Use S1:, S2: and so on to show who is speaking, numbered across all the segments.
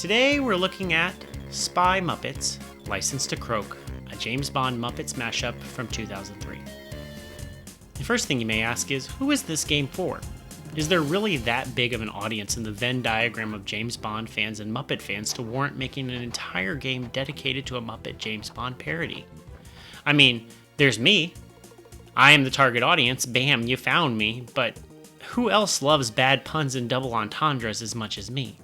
S1: Today we're looking at Spy Muppets, licensed to Croak, a James Bond Muppets mashup from 2003. The first thing you may ask is, who is this game for? Is there really that big of an audience in the Venn diagram of James Bond fans and Muppet fans to warrant making an entire game dedicated to a Muppet James Bond parody? I mean, there's me. I am the target audience, bam, you found me, but who else loves bad puns and double entendres as much as me?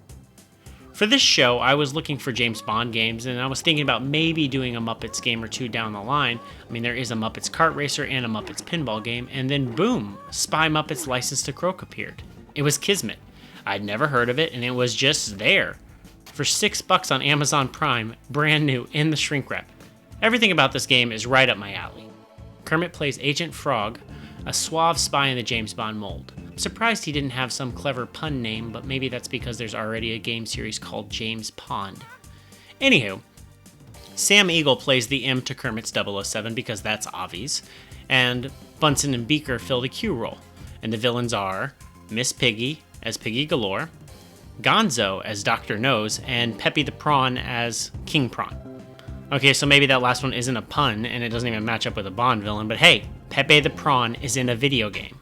S1: For this show, I was looking for James Bond games, and I was thinking about maybe doing a Muppets game or two down the line. I mean, there is a Muppets Kart Racer and a Muppets Pinball game, and then boom, Spy Muppets licensed to Croak appeared. It was kismet. I'd never heard of it, and it was just there. For $6 on Amazon Prime, brand new, in the shrink wrap. Everything about this game is right up my alley. Kermit plays Agent Frog, a suave spy in the James Bond mold. I'm surprised he didn't have some clever pun name, but maybe that's because there's already a game series called James Pond. Anywho, Sam Eagle plays the M to Kermit's 007 because that's obvious, and Bunsen and Beaker fill the Q role. And the villains are Miss Piggy as Piggy Galore, Gonzo as Dr. Nose, and Peppy the Prawn as King Prawn. Okay, so maybe that last one isn't a pun, and it doesn't even match up with a Bond villain, but hey, Pepe the Prawn is in a video game.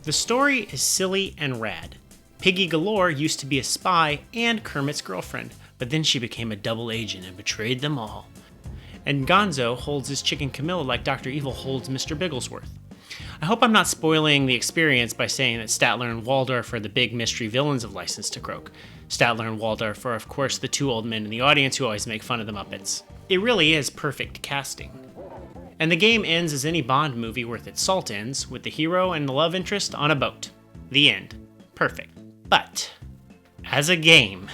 S1: The story is silly and rad. Piggy Galore used to be a spy and Kermit's girlfriend, but then she became a double agent and betrayed them all. And Gonzo holds his chicken Camilla like Dr. Evil holds Mr. Bigglesworth. I hope I'm not spoiling the experience by saying that Statler and Waldorf are the big mystery villains of License to Croak. Statler and Waldorf are, of course, the two old men in the audience who always make fun of the Muppets. It really is perfect casting. And the game ends as any Bond movie worth its salt ends, with the hero and the love interest on a boat. The end. Perfect. But, as a game,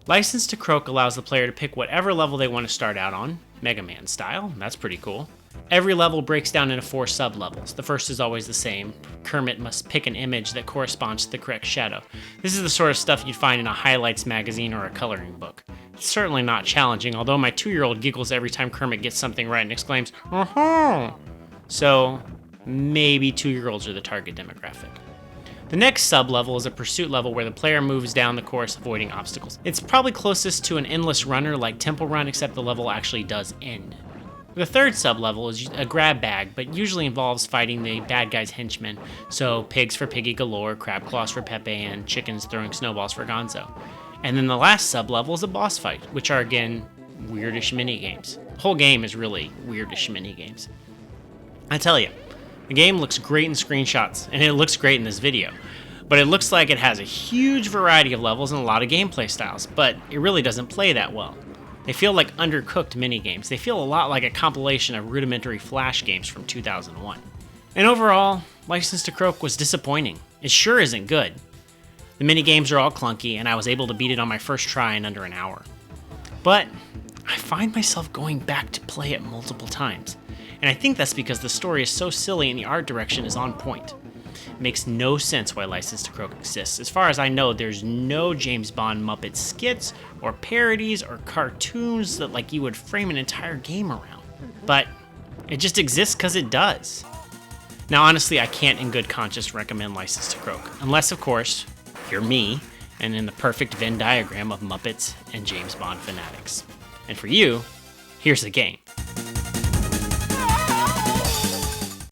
S1: License to Croak allows the player to pick whatever level they want to start out on, Mega Man style. That's pretty cool. Every level breaks down into 4 sub-levels. The first is always the same. Kermit must pick an image that corresponds to the correct shadow. This is the sort of stuff you'd find in a highlights magazine or a coloring book. It's certainly not challenging, although my 2-year-old giggles every time Kermit gets something right and exclaims, "Uh-huh!" So, maybe 2-year-olds are the target demographic. The next sub-level is a pursuit level where the player moves down the course avoiding obstacles. It's probably closest to an endless runner like Temple Run, except the level actually does end. The third sub-level is a grab bag, but usually involves fighting the bad guy's henchmen, so pigs for Piggy Galore, crab claws for Pepe, and chickens throwing snowballs for Gonzo. And then the last sub-level is a boss fight, which are again, weirdish minigames. The whole game is really weirdish minigames. I tell you, the game looks great in screenshots, and it looks great in this video. But it looks like it has a huge variety of levels and a lot of gameplay styles, but it really doesn't play that well. They feel like undercooked minigames. They feel a lot like a compilation of rudimentary Flash games from 2001. And overall, License to Croak was disappointing. It sure isn't good. The minigames are all clunky, and I was able to beat it on my first try in under an hour. But I find myself going back to play it multiple times, and I think that's because the story is so silly and the art direction is on point. It makes no sense why License to Croak exists. As far as I know, there's no James Bond Muppet skits or parodies or cartoons that you would frame an entire game around. But it just exists because it does. Now honestly, I can't in good conscience recommend License to Croak, unless of course, you're me, and in the perfect Venn diagram of Muppets and James Bond fanatics. And for you, here's the game.